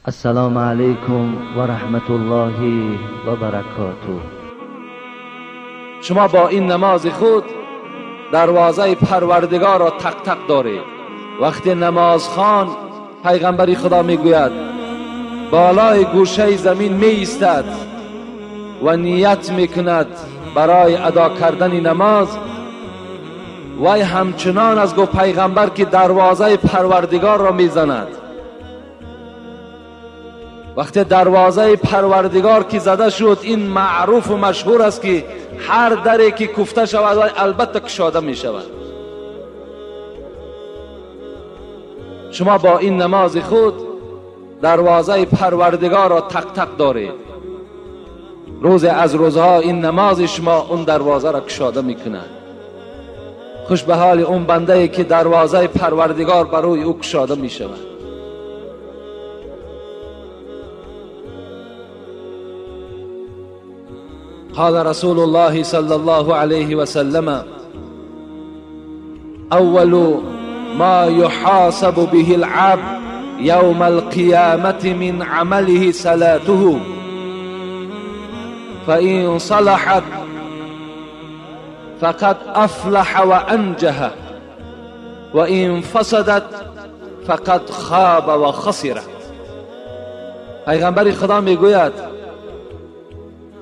السلام علیکم و رحمت الله و برکاته. شما با این نماز خود دروازه پروردگار را تق تق دارید. وقتی نماز خوان پیغمبر خدا میگوید بالای گوشه زمین می ایستد و نیت میکند برای ادا کردن نماز. وی همچنان از گفت پیغمبر که دروازه پروردگار را میزند. وقتی دروازه پروردگار که زده شد، این معروف و مشهور است که هر دری که کوفته شود البته گشاده می شود. شما با این نماز خود دروازه پروردگار را تق تق دارید. روز از روزها این نماز شما اون دروازه را گشاده میکند. خوش به حال اون بنده که دروازه پروردگار بر روی او گشاده می شود. قال رسول الله صلى الله عليه وسلم أول ما يحاسب به العبد يوم القيامة من عمله صلاته فإن صلحت فقد أفلح وأنجح وإن فسدت فقد خاب وخسر. پیغمبر خدا میگوید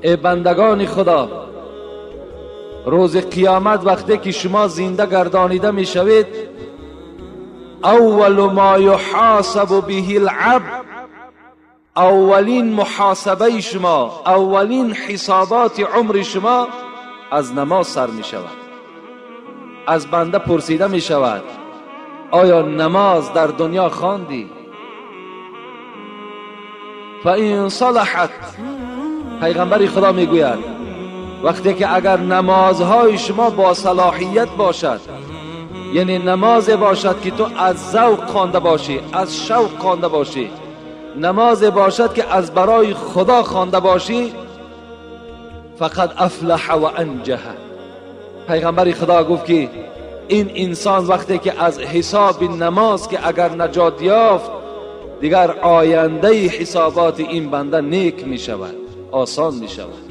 ای بندگان خدا، روز قیامت وقتی که شما زنده گردانیده می شوید، اول ما یحاسب به العبد، اولین محاسبه شما، اولین حسابات عمر شما از نماز سر می شود. از بنده پرسیده می شود آیا نماز در دنیا خواندی؟ فإن صلحت، پیغمبر خدا میگوید وقتی که اگر نمازهای شما با صلاحیت باشد، یعنی نماز باشد که تو از ذوق خوانده باشی، از شوق خوانده باشی، نماز باشد که از برای خدا خوانده باشی، فقط افلح و انجح. پیغمبر خدا گفت که این انسان وقتی که از حساب نماز که اگر نجات یافت، دیگر آینده حسابات این بنده نیک می شود، آسان می شود.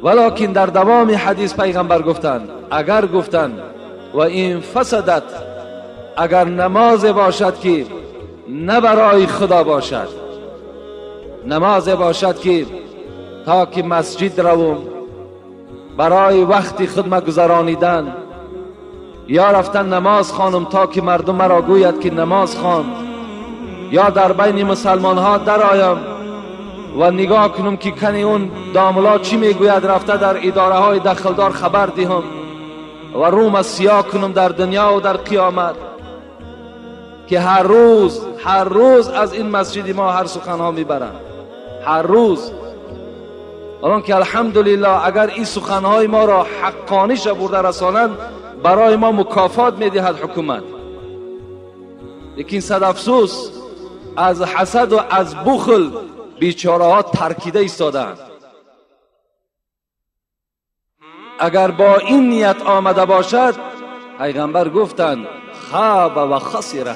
ولکن در دوام حدیث پیغمبر گفتند اگر گفتند و این فسدت، اگر نماز باشد که نه برای خدا باشد، نماز باشد که تا که مسجد روم برای وقتی خود گذرانیدن، یا رفتن نماز خانم تا که مردم مرا گوید که نماز خواند، یا در بین مسلمان ها در آیم و نگاه کنم که کنی اون داملا چی میگوید، رفته در اداره های دخلدار خبر دهم و روم سیاه کنم در دنیا و در قیامت که هر روز از این مسجد ما هر سخن ها میبرند، هر روز. الان که الحمدلله اگر این سخن های ما را حقانیش برده رسانند، برای ما مکافات میدهد حکومت. لیکن صد افسوس از حسد و از بخل بیچاره ها ترکیده ایستادند. اگر با این نیت آمده باشد، پیغمبر گفتند خاب و خسر،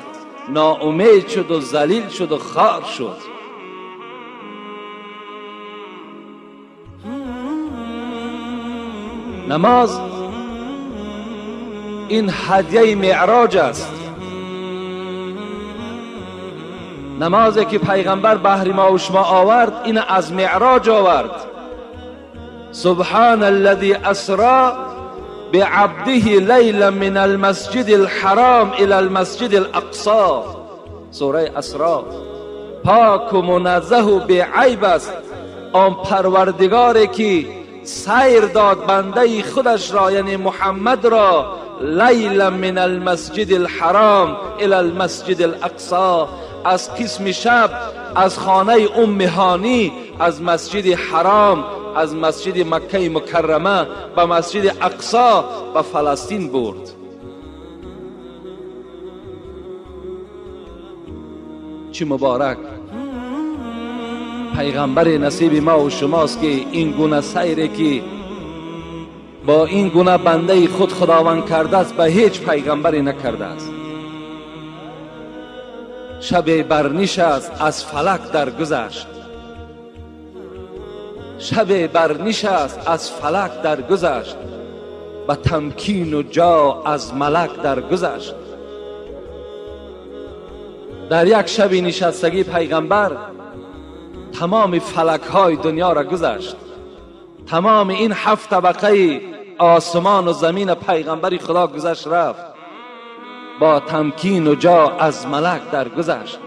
ناامید شد و ذلیل شد و خار شد. نماز این هدیه معراج است. نمازی که پیغمبر بهر ما و شما آورد، این از معراج آورد. سبحان الذي اسرا بعبده لیلا من المسجد الحرام الى المسجد الاقصى. سوره اسراء. پاک و منزه و بی‌عیب است آن پروردگاری که سیر داد بنده خودش را، یعنی محمد را، لیلا من المسجد الحرام الى المسجد الاقصى، از قسم شب از خانه هانی، از مسجد حرام، از مسجد مکه مکرمه به مسجد اقصا به فلسطین برد. چه مبارک پیغمبر نصیب ما و شماست که این گونه سیری که با این گونه بنده خود خداوند کرده است به هیچ پیغمبری نکرده است. شب برنشست از فلک درگذشت، شب برنشست از فلک درگذشت، به تمکین و جا از ملک درگذشت. در یک شب نشستگی پیغمبر تمام فلک های دنیا را گذشت. تمام این 7 طبقه آسمان و زمین پیغمبری خدا گذشت رفت، با تمکین و جا از ملک درگذشت.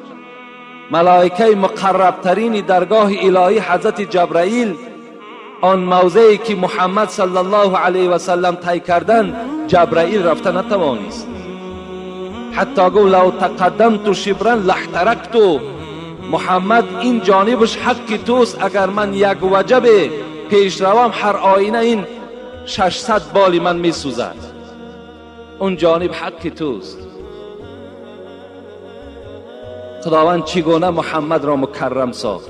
ملائکه مقرب ترین درگاه الهی حضرت جبرائیل، آن موضعی که محمد صلی الله علیه و سلم طی کردن، جبرائیل رفته نتوانست. حتی گفت لو تقدمت شبرا لاحترقت، محمد این جانبش حق توست، اگر من یک وجب پیش روم هر آینه این 600 بال من می سوزد. اون جانب حق توست. خداوند چگونه محمد را مکرم ساخت،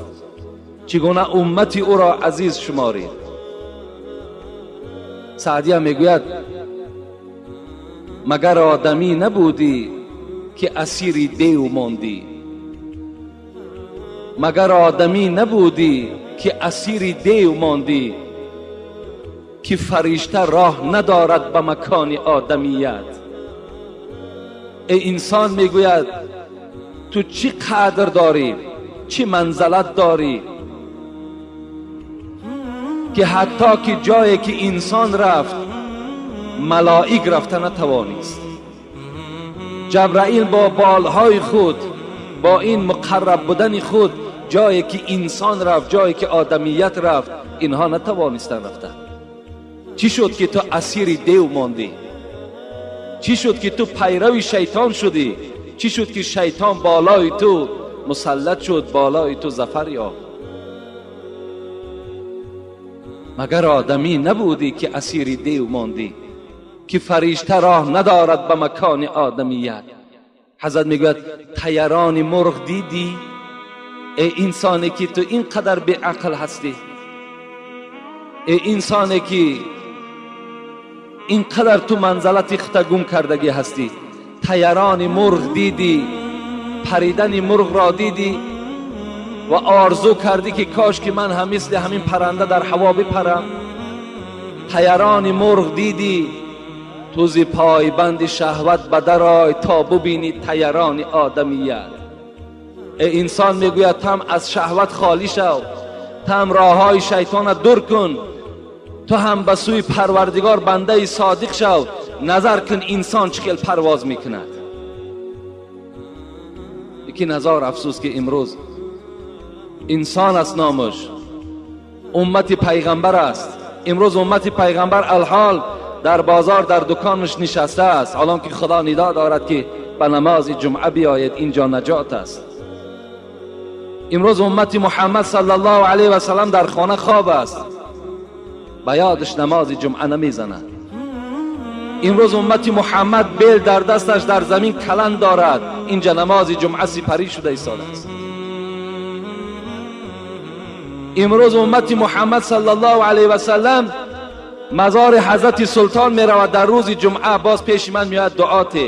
چگونه امتی او را عزیز شمارید. سعدیه میگوید مگر آدمی نبودی که اسیر دیو ماندی، مگر آدمی نبودی که اسیر دیو ماندی، که فرشته راه ندارد به مکان آدمیت. ای انسان میگوید تو چی قدر داری، چی منزلت داری، که حتی که جایی که انسان رفت ملائک رفته نتوانست. جبرائیل با بالهای خود، با این مقرب بودن خود، جایی که انسان رفت، جایی که آدمیت رفت، اینها نتوانستن رفتن. چی شد که تو اسیر دیو ماندی؟ چی شد که تو پیرو شیطان شدی؟ چی شد که شیطان بالای تو مسلط شد، بالای تو ظفر یافت؟ مگر آدمی نبودی که اسیر دیو ماندی، که فرشته راه ندارد به مکان آدمیت؟ حضرت میگوید طیران مرغ دیدی؟ ای انسانی که تو اینقدر به عقل هستی، ای انسانی که اینقدر تو منزلت اختگم کردگی هستی، طیران مرغ دیدی؟ پریدن مرغ را دیدی و آرزو کردی که کاش که من هم مثل همین پرنده در هوا بپرم؟ طیران مرغ دیدی؟ تو زی پایبند شهوت بدر آی تا ببینی طیران آدمیت. ای انسان میگوید تم از شهوت خالی شو، تم راه های شیطان دور کن، تو هم به سوی پروردگار بنده صادق شو. نظر کن انسان چقدر پرواز میکند. یکی نظر افسوس که امروز انسان است نامش، امت پیغمبر است. امروز امت پیغمبر الحال در بازار در دکانش نشسته است، حالان که خدا ندا دارد که به نماز جمعه بیاید، اینجا نجات است. امروز امت محمد صلی الله علیه و سلم در خانه خواب است، به یادش نماز جمعه نمیزند. امروز امت محمد بیل در دستش در زمین کلند دارد، اینجا نماز جمعه سپری شده ایستاده است. امروز امت محمد صلی الله علیه و سلم مزار حضرت سلطان می رود در روز جمعه، باز پیش من میاد دعات.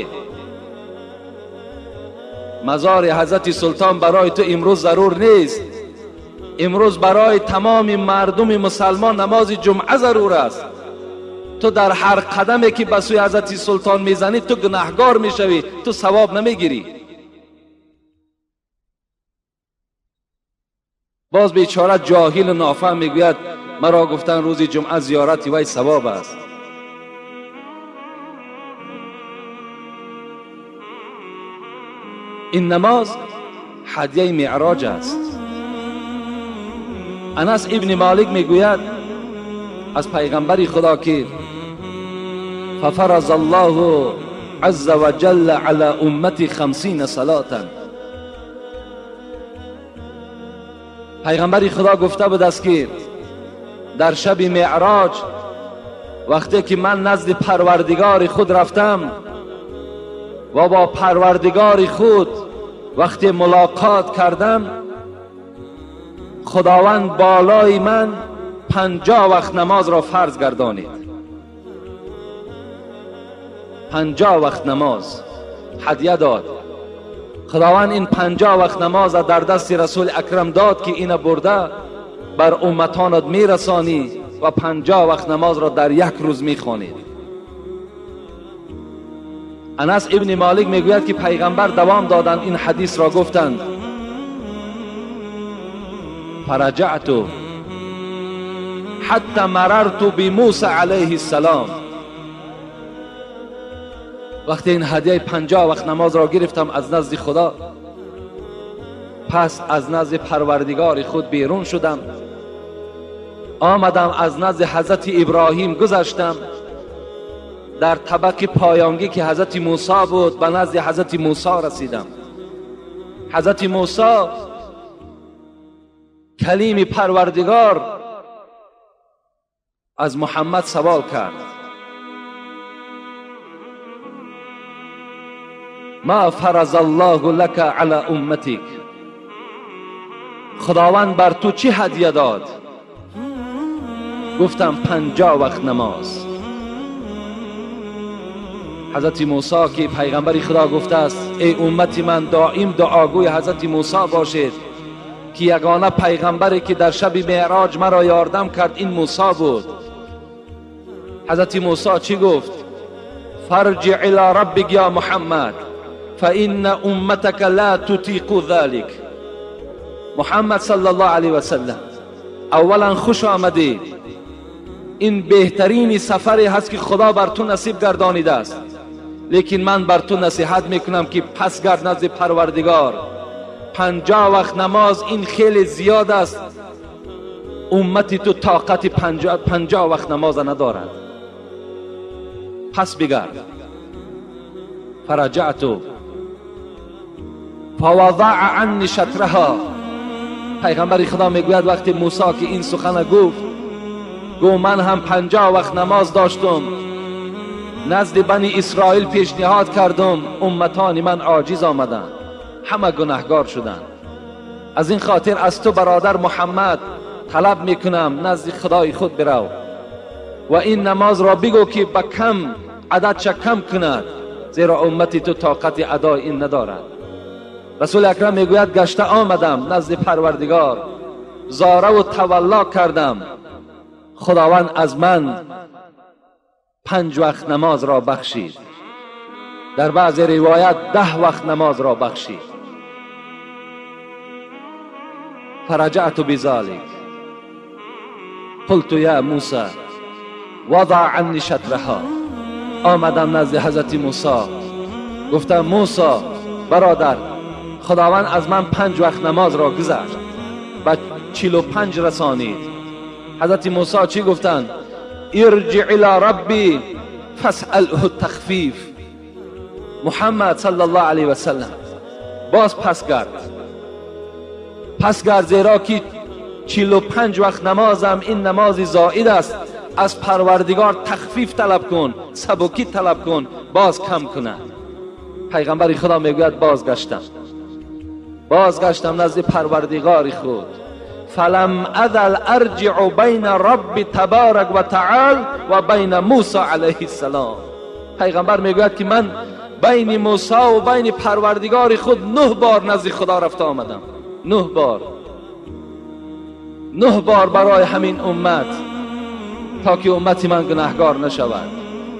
مزار حضرت سلطان برای تو امروز ضرور نیست، امروز برای تمام مردم مسلمان نماز جمعه ضرور است. تو در هر قدمی که به سوی حضرت سلطان میزنی تو گناهگار میشوی، تو ثواب نمیگیری. باز بیچاره جاهل و نافهم میگوید مرا گفتن روز جمعه زیارت وی ثواب است. این نماز هدیه معراج است. انس ابن مالک میگوید از پیغمبر خدا که ففرض الله عز وجل على امتی 50 صلاة. پیغمبر خدا گفته بود است که در شب معراج وقتی که من نزد پروردگار خود رفتم و با پروردگار خود وقتی ملاقات کردم، خداوند بالای من 50 وقت نماز را فرض گردانید. 50 وقت نماز هدیه داد. خداوند این 50 وقت نماز در دست رسول اکرم داد که این برده بر امتانت میرسانی و 50 وقت نماز را در یک روز میخوانید. انس ابن مالک میگوید که پیغمبر دوام دادند این حدیث را گفتند فرجعت حتی مررت بموسی علیه السلام. وقتی این هدیه 50 وقت نماز را گرفتم از نزد خدا، پس از نزد پروردگار خود بیرون شدم، آمدم از نزد حضرت ابراهیم گذشتم، در طبق پایانگی که حضرت موسی بود به نزد حضرت موسی رسیدم. حضرت موسی کلیم پروردگار از محمد سوال کرد ما فرض الله لك علی امتک، خداوند بر تو چی هدیه داد؟ گفتم 50 وقت نماز. حضرت موسی که پیغمبر خدا گفته است ای امتی من دائم دعاگوی حضرت موسی باشید که یگانه پیغمبری که در شب معراج مرا یاردم کرد این موسی بود. حضرت موسی چی گفت؟ فرجع الی ربک یا محمد فإن امتك لا تطيق ذلك. محمد صلی الله علیه و سلم، اولا خوش آمدید، این بهترین سفری هست که خدا بر تو نصیب گردانیده است، لیکن من بر تو نصیحت میکنم که پس گرد نزد پروردگار. 50 وقت نماز این خیلی زیاد است، امتی تو طاقت 50 وقت نماز ندارد، پس بگرد. فرجعت فوضع عنی شطرها. پیغمبر خدا میگوید وقتی موسی که این سخن گفت، من هم 50 وقت نماز داشتم، نزد بنی اسرائیل پیشنهاد کردم، امتان من عاجز آمدند، همه گناهگار شدند. از این خاطر از تو برادر محمد طلب میکنم نزد خدای خود برو و این نماز را بگو که به کم عددش کم کند، زیرا امتی تو طاقت ادای این ندارد. رسول اکرم میگوید گشته آمدم نزد پروردگار، زاره و تولا کردم، خداوند از من 5 وقت نماز را بخشید، در بعض روایت 10 وقت نماز را بخشید. فرجعت بذلك قلت یا موسی وضع عنی شطرها. آمدم نزد حضرت موسی، گفتم موسی برادر، خداوند از من 5 وقت نماز را گذشت و 45 رسانید. حضرت موسی چی گفتند؟ ارجع الی ربی فاسأله التخفیف. محمد صلی الله علیه و سلم باز پس گرد، زیرا که 45 وقت نمازم این نمازی زائد است، از پروردگار تخفیف طلب کن، سبکی طلب کن، باز کم کنه. پیغمبر خدا میگوید بازگشتم نزد پروردگار خود، فلم ازل ارجع بین رب تبارک و تعالی و بین موسی علیه السلام. پیغمبر میگوید که من بین موسی و بین پروردگار خود 9 بار نزد خدا رفته آمدم، 9 بار برای همین امت، تا که امتی من گناهگار نشود،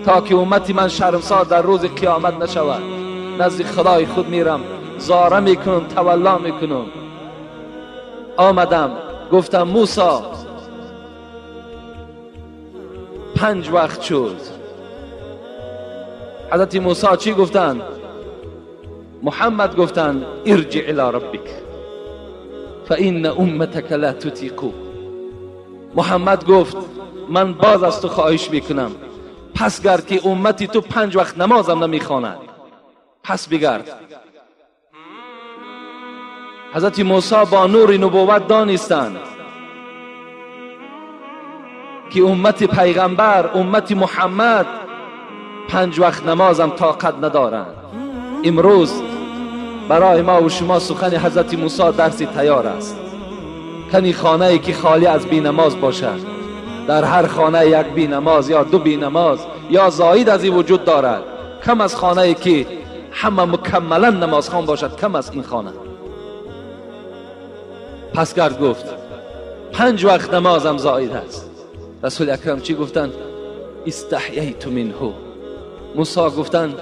تا که امتی من شرمسار در روز قیامت نشود. نزد خدای خود میرم، زاره میکنم، تولا میکنم. آمدم گفتم موسی 5 وقت شد. حضرت موسی چی گفتند؟ محمد گفتند ارجع الی ربک فإن امتک لا تطیق. محمد گفت من باز از تو خواهش میکنم، پس گرد که امتی تو 5 وقت نمازم نمیخواند، پس بگرد. حضرت موسی با نور نبوت دانستند که امت پیغمبر، امت محمد 5 وقت نمازم طاقت ندارند. امروز برای ما و شما سخن حضرت موسی درسی تیار است. کنی خانه ای که خالی از بی نماز باشد، در هر خانه یک بی نماز یا 2 بی نماز یا زائد از این وجود دارد، کم از خانه ای که همه مکملا نمازخوان باشد کم از این خانه. پس کرد گفت 5 وقت نمازم زائد است. رسول اکرم چی گفتند؟ استحییت منه. موسی گفتند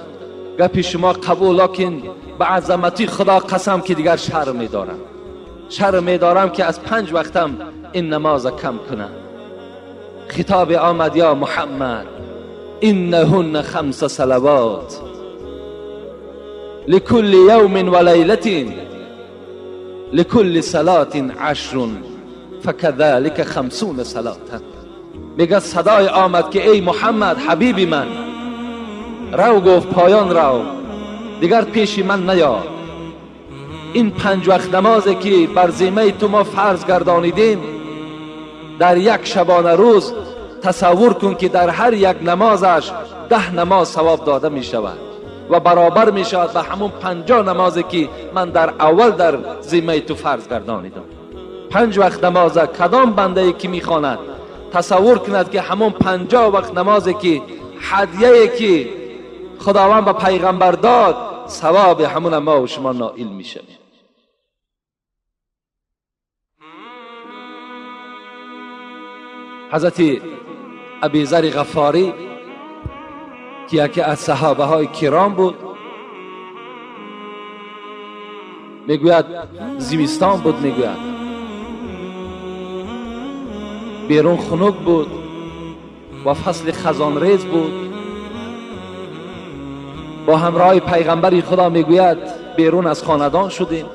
گپی شما قبول، لکن به عظمتی خدا قسم که دیگر شرم می‌دارم که از 5 وقتم این نماز کم کنم. خطاب آمد یا محمد انهن 5 صلوات لكل يوم وليلة لكل صلاة 10 فكذلك 50 صلاة. میگه صدای آمد که ای محمد حبیبی من، رو گفت پایان رو، دیگر پیش من نیا. این 5 وقت نمازی که بر ذمه تو ما فرض گردانیدیم در یک شبانه روز، تصور کن که در هر یک نمازش 10 نماز ثواب داده می شود و برابر می شود به همون 50 نمازی که من در اول در ذمه تو فرض گردانیدم. 5 وقت نماز کدام بنده ای که می خواند تصور کند که همون 50 وقت نمازی که هدیه‌ای که خداوند به پیغمبر داد، ثواب همون ما و شما نائل می شویم. حضرت ابوذر غفاری که یکی از صحابه های کرام بود، میگوید زمستان بود، میگوید بیرون خنک بود و فصل خزان ریز بود. با همراه پیغمبر خدا میگوید بیرون از خاندان شدیم.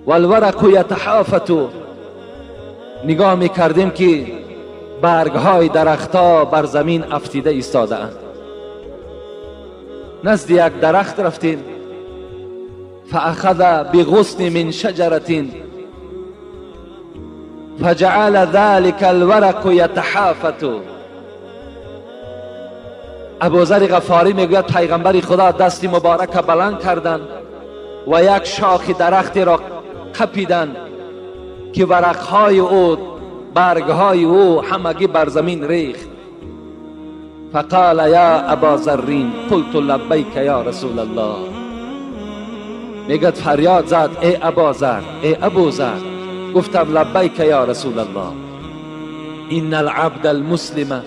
والورق یتحافت، نگاه میکردیم که برگ های درختها بر زمین افتیده ایستاده اند. نزد یک درخت رفتیم، فاخذ بغصن من شجرة فجعل ذلك الورق يتحافت. ابوذر غفاری میگوید پیغمبر خدا دستی مبارک بلند کردند و یک شاخ درختی را قپیدند که ورقهای او، برگهای او همگی بر زمین ریخت. فقال یا ابا ذرین قلت لبیک یا رسول الله. میگد فریاد زد ای ابوذر، ای ابوذر، گفتم لبیک یا رسول الله. ان العبد المسلم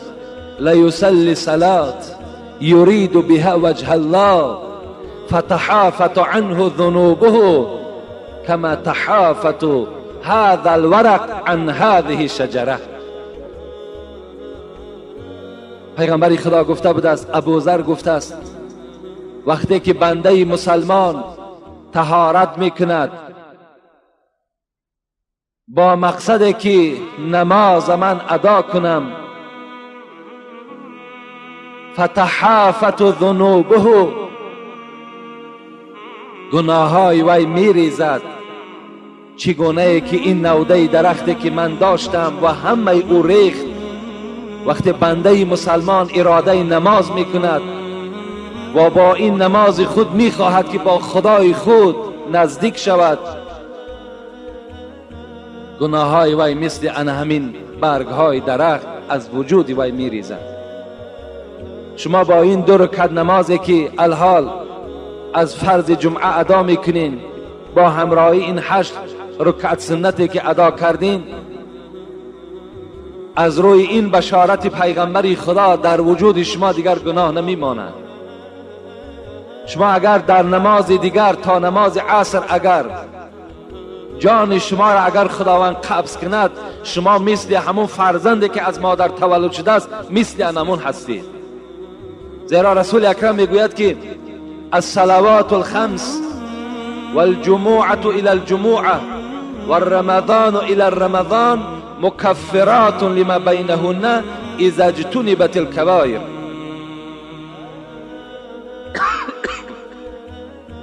لا يصلي صلاة يريد بها وجه الله فتحافت عنه ذنوبه كما تحافت هذا الورق عن هذه الشجره. پیغمبر خدا گفته بود است، ابوذر گفته است وقتی که بنده مسلمان طهارت میکند با مقصد که نماز من ادا کنم، فتحافت ذنوبه، گناههای وی میریزد. چگونه که این نوده درختی که من داشتم و همه او ریخت. وقتی بنده مسلمان اراده نماز میکند و با این نماز خود میخواهد که با خدای خود نزدیک شود، گناههای وی مثل ان همین برگهای درخت از وجود وی میریزد. شما با این 2 رکعت نمازی که الحال از فرض جمعه ادا میکنین با همراهی این 8 رکعت سنتی که ادا کردین، از روی این بشارت پیغمبر خدا در وجود شما دیگر گناه نمیماند. شما اگر در نماز دیگر تا نماز عصر اگر جان شما را اگر خداوند قبض کند، شما مثل همون فرزندی که از مادر تولد شده است مثل همون هستید. زیرا رسول اکرم میگوید که الصلوات الخمس والجموعة الى الجموعة والرمضان الى الرمضان مكفرات لما بينهن اذا اجتنبت الكبائر.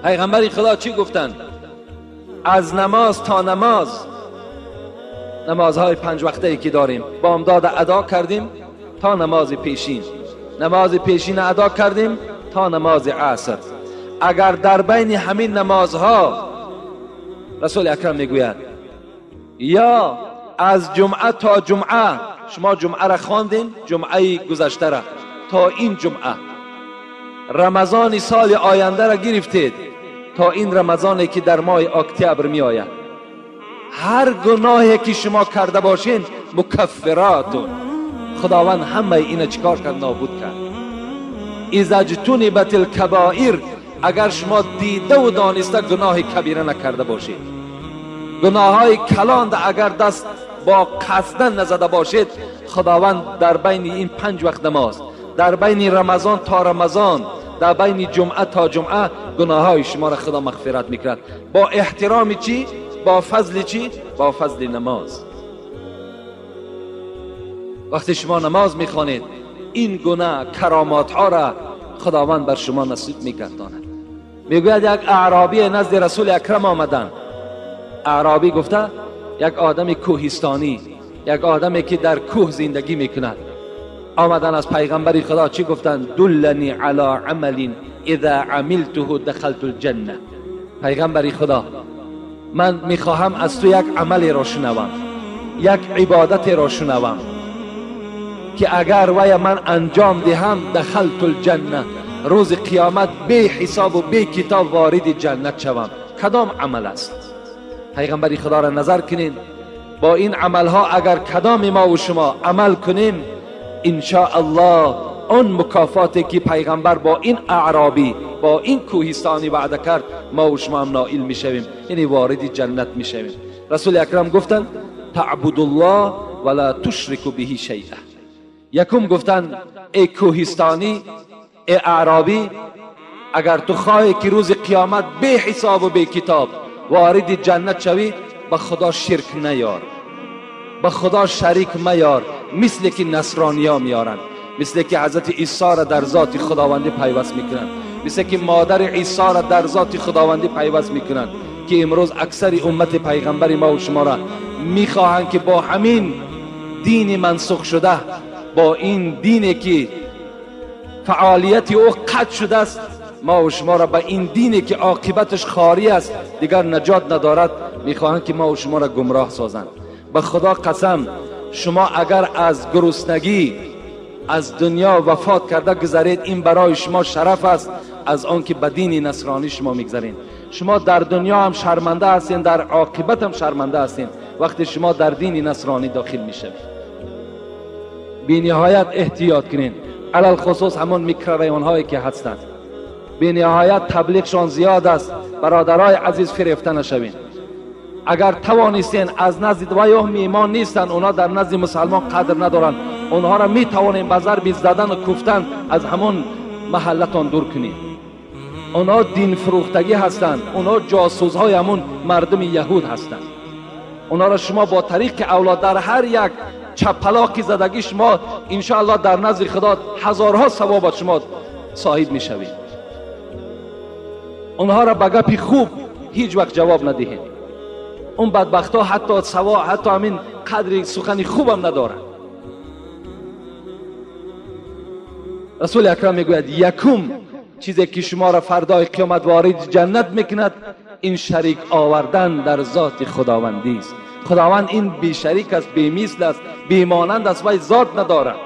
پیغمبر خدا چی گفتند؟ از نماز تا نماز، نمازهای 5 وقته که داریم بامداد ادا کردیم تا نماز پیشین، نماز پیشین ادا کردیم تا نماز عصر. اگر در بین همین نمازها رسول اکرم میگوید یا از جمعه تا جمعه، شما جمعه را خواندین، جمعه گذشته را تا این جمعه رمضان سال آینده را گرفتید تا این رمضانی که در ماه اکتبر می آید. هر گناهی که شما کرده باشین مکفرات، خداوند همه اینا چیکار کرد؟ نابود کرد. اذا اجتنبت الکبائر، اگر شما دیده و دانسته گناه کبیره نکرده باشید، گناه های کلان اگر دست با قصدن نزده باشید، خداوند در بین این 5 وقت نماز، در بین رمضان تا رمضان، در بین جمعه تا جمعه گناه های شما را خدا مغفرت میکند. با احترام چی؟ با فضل چی؟ با فضل نماز. وقتی شما نماز میخوانید این گناه کرامات ها را خداوند بر شما نصیب میگرداند. میگوید یک اعرابی نزد رسول اکرم آمدن. اعرابی گفته یک آدم کوهستانی، یک آدمی که در کوه زندگی میکند، آمدن از پیغمبر خدا چی گفتن؟ دلنی علی عمل اذا عملته دخلت الجنه. پیغمبر خدا من میخواهم از تو یک عمل را شنوم، یک عبادت را شنوم که اگر وی من انجام دهم دخلت الجنه، روز قیامت بی حساب و بی کتاب وارد جنت شوم. کدام عمل است؟ پیغمبر خدا را نظر کنین. با این عمل ها اگر کدام ما و شما عمل کنیم، ان شاء الله اون مکافاتی که پیغمبر با این اعرابی، با این کوهستانی وعده کرد، ما و شما هم نائل میشویم، یعنی وارد جنت میشویم. رسول اکرم گفتن تعبد الله ولا تشرک به شیئا. یکم گفتن ای کوهستانی، ای اعرابی، اگر تو خواهی که روز قیامت بی حساب و بی کتاب وارد جنت شوی، به خدا شرک نیار، به خدا شریک میار، مثل که نصرانی ها میارن، مثل که حضرت عیسی را در ذات خداوندی پیوست میکنن، مثل که مادر عیسی را در ذات خداوندی پیوست میکنن، که امروز اکثر امت پیغمبر ما و شما را میخواهند که با همین دین منسوخ شده، با این دینی که فعالیت او قطع شده است، ما و شما را به این دینی که عاقبتش خاری است، دیگر نجات ندارد، میخواهند که ما و شما را گمراه سازند. به خدا قسم، شما اگر از گرسنگی از دنیا وفات کرده گذرید، این برای شما شرف است از آن که به دین نصرانی شما میگذرین. شما در دنیا هم شرمنده هستین، در عاقبت هم شرمنده هستین وقتی شما در دین نصرانی داخل میشوید. بی نهایت احتیاط کنین، علل خصوص همون میکرویون هایی که هستند. بی نهایت تبلیغشان زیاد است. برادرای عزیز فریفته نشوین. اگر توانستین از نزد ویهم ایمان نیستن، اونا در نزد مسلمان قدر ندارن، اونها را می توانین به ضرب زدن و کوفتن از همون محلتان دور کنین. اونا دین فروختگی هستند، اونا جاسوس های همون مردم یهود هستند. اونا را شما با طریق اولاد در هر یک چپلاکی زدگی شما انشاءالله در نزد خدا هزارها ثواب شما صاحب می شوید. اونها را به گپ خوب هیچ وقت جواب ندهید. اون بدبخت ها حتی سوا، حتی همین قدر سخنی خوبم ندارن. رسول اکرم میگوید یکم چیزی که شما را فردای قیامت وارد جنت میکند، این شریک آوردن در ذات خداوندی است. خداوند این بی شریک است، بی مثل است، بی مانند است، وی ذات ندارد.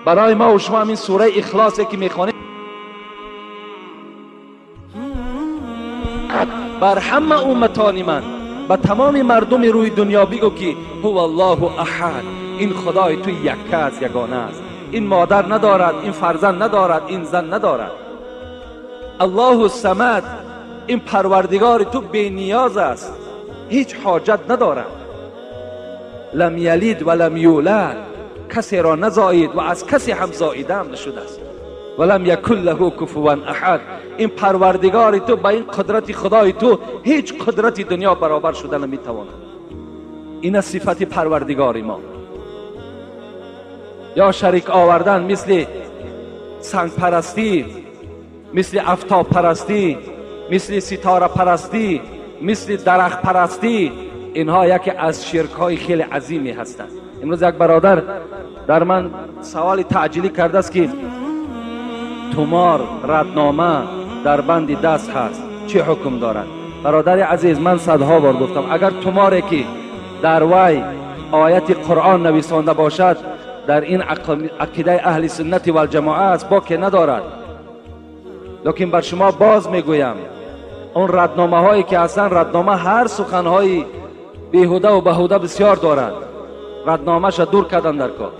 برای ما و شما همین سوره اخلاصی که میخوانیم، بر همه امتان من، به تمام مردم روی دنیا بگو که هو الله احد، این خدای تو یک است، یگانه است. این مادر ندارد، این فرزند ندارد، این زن ندارد. الله الصمد، این پروردگار تو بی نیاز است، هیچ حاجت ندارد. لم یلد و لم یولد، کسی را نزایید و از کسی هم زاییده هم نشده است. ولم یکن له کفوا احد، این پروردگار تو با این قدرت خدای تو هیچ قدرتی دنیا برابر شده نمیتواند. این صفت پروردگار ما. یا شریک آوردن مثل سنگ پرستی، مثل آفتاب پرستی، مثل ستاره پرستی، مثل درخت پرستی، اینها یکی از شرک های خیلی عظیمی هستند. امروز یک برادر در من سوال تعجیلی کرده است که تومار ردنامه در بند دست هست، چه حکم دارد؟ برادر عزیز، من صدها بار گفتم اگر توماری که در وی آیت قرآن نویسانده باشد، در این عقیده اهل سنت و الجماعه است، باکی ندارد. لیکن بر شما باز میگویم اون ردنامه هایی که هستن، ردنامه هر سخن های بیهوده و بهوده بسیار دارد، ردنامه شا دور کردن در کار.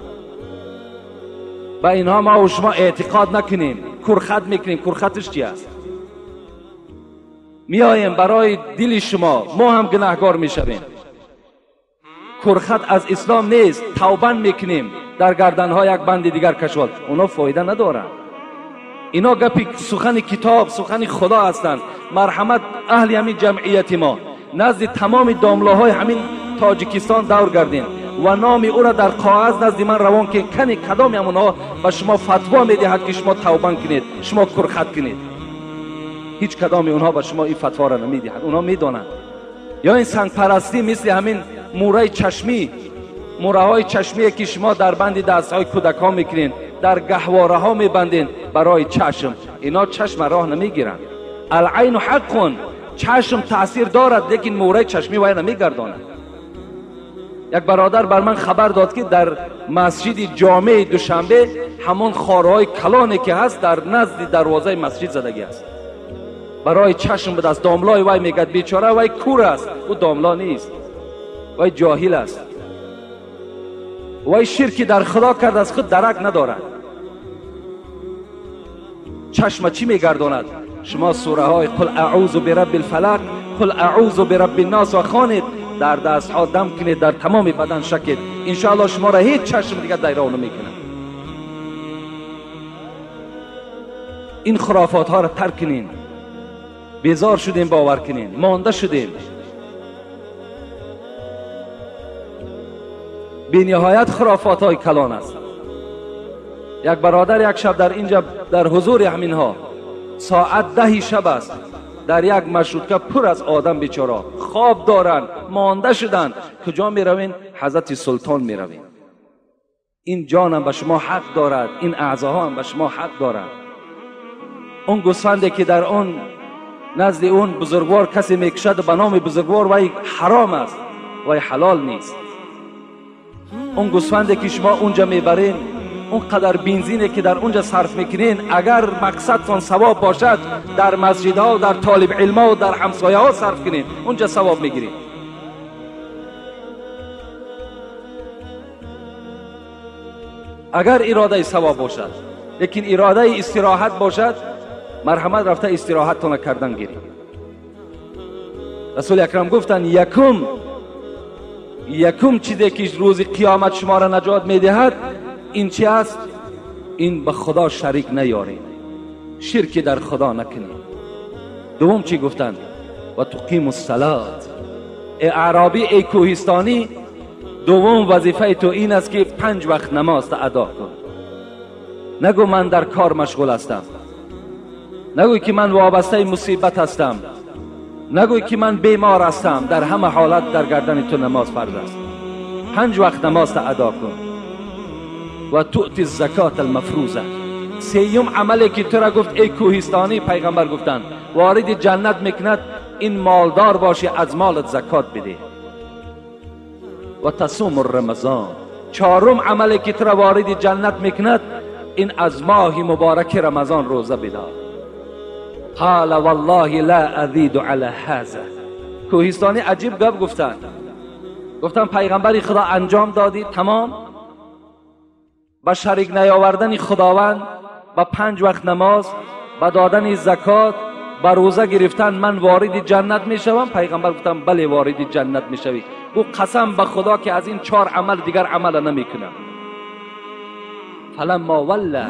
با اینها ما و شما اعتقاد نکنیم، کرخط میکنیم. کرخطش چی است؟ میاییم برای دل شما، ما هم گناهگار میشویم. کرخط از اسلام نیست. توبه میکنیم در گردنهای یک بند دیگر کشوال، اونا فایده ندارن. اینا گپی سخن کتاب، سخن خدا هستند. مرحمت اهل همین جمعیت ما نزد تمام داملاهای همین تاجیکستان دور گردین و نام او را در کاغذ نزد من روان که کنی کدام همونها به شما فتوا میدهد که شما توبه کنید، شما کرخط کنید. هیچ کدام اونها به شما این فتوا را نمیدهد. اونها میدونند. یا این سنگ پرستی مثل همین موره چشمی، موره های چشمی که شما در بند دست های کودکان میکنین، در گهواره ها میبندین برای چشم. اینا چشم راه نمیگیرند. العین حق، چشم تاثیر دارد لیکن موره چشمی وای نمیگرداند. یک برادر بر من خبر داد که در مسجد جامع دوشنبه همون خارهای کلانی که هست در نزد دروازه مسجد زدگی است. برای چشم به دست داملای وای میگد بیچاره وای کور است. او داملا نیست، وای جاهل است. وای شرکی در خدا کرد، از خود درک ندارد. چشم چی میگرداند؟ شما سوره های قل اعوذ برب الفلق، قل اعوذ برب الناس و خوانید، در دست ها دم کنید، در تمام بدن شکید، انشاءالله شما را هیچ چشم دیگر دایره نمیکنه. این خرافات ها را ترک کنین. بیزار شدیم باور کنین، مانده شدیم. بی نهایت خرافات های کلان است. یک برادر یک شب در اینجا در حضور همین ها ساعت 10 شب است، در یک مشروطه پر از آدم بیچاره خواب دارن، مانده شدن. کجا می روین؟ حضرت سلطان می روین. این جان هم به شما حق دارد، این اعضاها هم به شما حق دارد. اون گوسفندی که در اون نزد اون بزرگوار کسی میکشد به نام بزرگوار، وای حرام است، وای حلال نیست. اون گوسفندی که شما اونجا میبرین، اون قدر بنزینی که در اونجا صرف میکنین، اگر مقصدتان ثواب باشد در مسجدها و در طالب علمها و در همسایه ها صرف کنین، اونجا ثواب میگیرین. اگر اراده ثواب باشد، لیکن اراده استراحت باشد، مرحمت رفته استراحتتان کردن گیرید. رسول اکرم گفتن یکم چیزی که روز قیامت شما را نجات میدهد این چی است؟ این به خدا شریک نیارین، شرک در خدا نکنین. دوم چی گفتن؟ و تقیم الصلات. ای اعرابی، ای کوهستانی، دوم وظیفه تو این است که 5 وقت نماز ادا کن. نگو من در کار مشغول هستم، نگوی که من وابسته مصیبت هستم، نگوی که من بیمار هستم. در همه حالت در گردن تو نماز فرض است. 5 وقت نماز ادا کن. و تؤتی الزکات المفروضه. سیوم عملی که تو را گفت ای کوهستانی، پیغمبر گفتند وارد جنت میکند این مالدار باشی، از مالت زکات بده. و تصوم رمضان. 4م عملی که تو را وارد جنت میکند این از ماه مبارک رمضان روزه بدار. قال والله لا ازید علی هذا. کوهستانی عجیب گپ گفتن پیغمبری خدا انجام دادی تمام، با شریک نیاوردن خداوند، با 5 وقت نماز، با دادن زکات، با روزه گرفتن من وارد جنت میشوم؟ پیغمبر گفتن بله وارد جنت میشوی. او قسم به خدا که از این 4 عمل دیگر عمل نمیکنم. فلما ولا،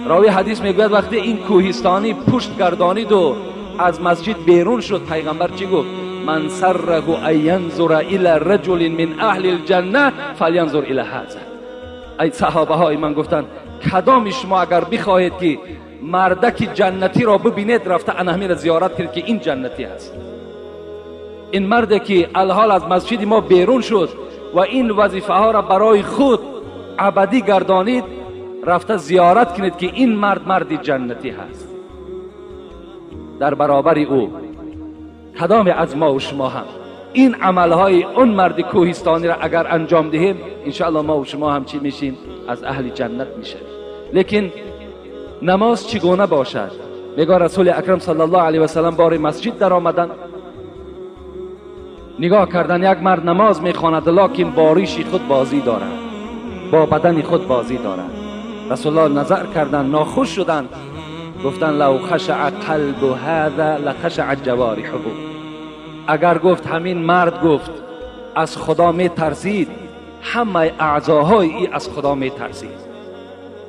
راوی حدیث میگوید وقتی این کوهستانی پشت گردانید و از مسجد بیرون شد، پیغمبر چی گفت؟ من سره ان ینظر الی رجل من اهل الجنه فلینظر الی هذا. ای صحابه های من گفتن کدام شما اگر بخواهید که مردک جنتی را ببینید، رفته انهمی را زیارت کرد که این جنتی است. این مرد که الحال از مسجد ما بیرون شد و این وظیفه ها را برای خود ابدی گردانید، رفته زیارت کنید که این مرد جنتی هست. در برابر او کدام از ما و شما هم این عملهای اون مرد کوهستانی را اگر انجام دهیم، انشاءالله ما و شما هم چی میشیم؟ از اهل جنت میشیم. لیکن نماز چگونه باشد؟ میگه رسول اکرم صلی الله علیه و سلم بار مسجد در آمدن، نگاه کردن یک مرد نماز میخواند لکن با ریش خود بازی دارد، با بدن خود بازی دارد. رسول الله نظر کردن، ناخوش شدند، گفتن لو خشع قلب هذا لخشع جوارحه. اگر گفت همین مرد گفت از خدا می ترسید، همه اعضاهای ای از خدا می ترسید.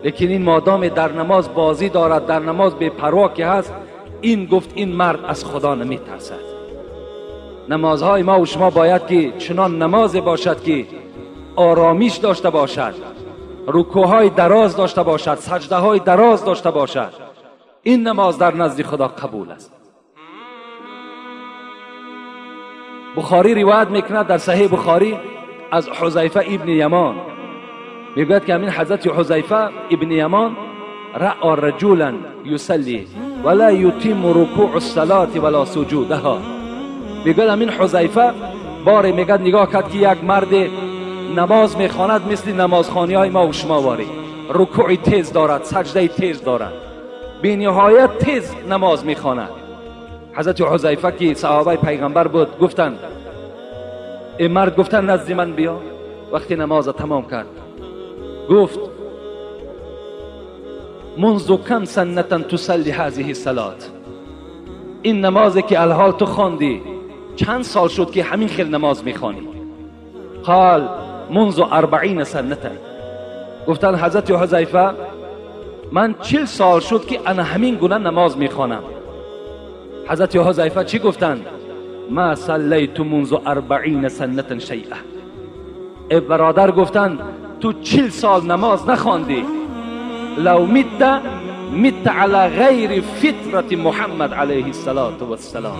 لیکن این مادام در نماز بازی دارد، در نماز بے پروا که هست، این گفت این مرد از خدا نمی ترسد. نمازهای ما و شما باید که چنان نماز باشد که آرامیش داشته باشد، رکوعهای دراز داشته باشد، سجده های دراز داشته باشد. این نماز در نزد خدا قبول است. بخاری روایت میکند در صحیح بخاری از حذیفه ابن یمان، میگوید که همین حضرت حذیفه ابن یمان رأى رجلا یصلی ولا یتم رکوع الصلاة ولا سجودها. میگوید همین حذیفه باره میگه نگاه کرد که یک مرد نماز میخواند مثل نمازخوانی های ما و شما واری، رکوع تیز دارد، سجده تیز دارد، بی نهایت تیز نماز میخواند. حضرت حذیفه که صحابه پیغمبر بود گفتند، این مرد گفتن نزد من بیا. وقتی نماز تمام کرد گفت منذ کم سنتا تصلی هذه الصلاة، این نمازی که الحال تو خواندی چند سال شد که همین خیل نماز میخوانی؟ قال منذ 40 سنتا. گفتن حضرت حذیفه من 40 سال شد که انا همین گونه نماز میخوانم. حضرت حذیفه چی گفتند؟ ما صلیت منذ 40 سنه شیئا. ای برادر گفتند تو 40 سال نماز نخواندی، لو مت علی غیر فطرت محمد علیه السلام.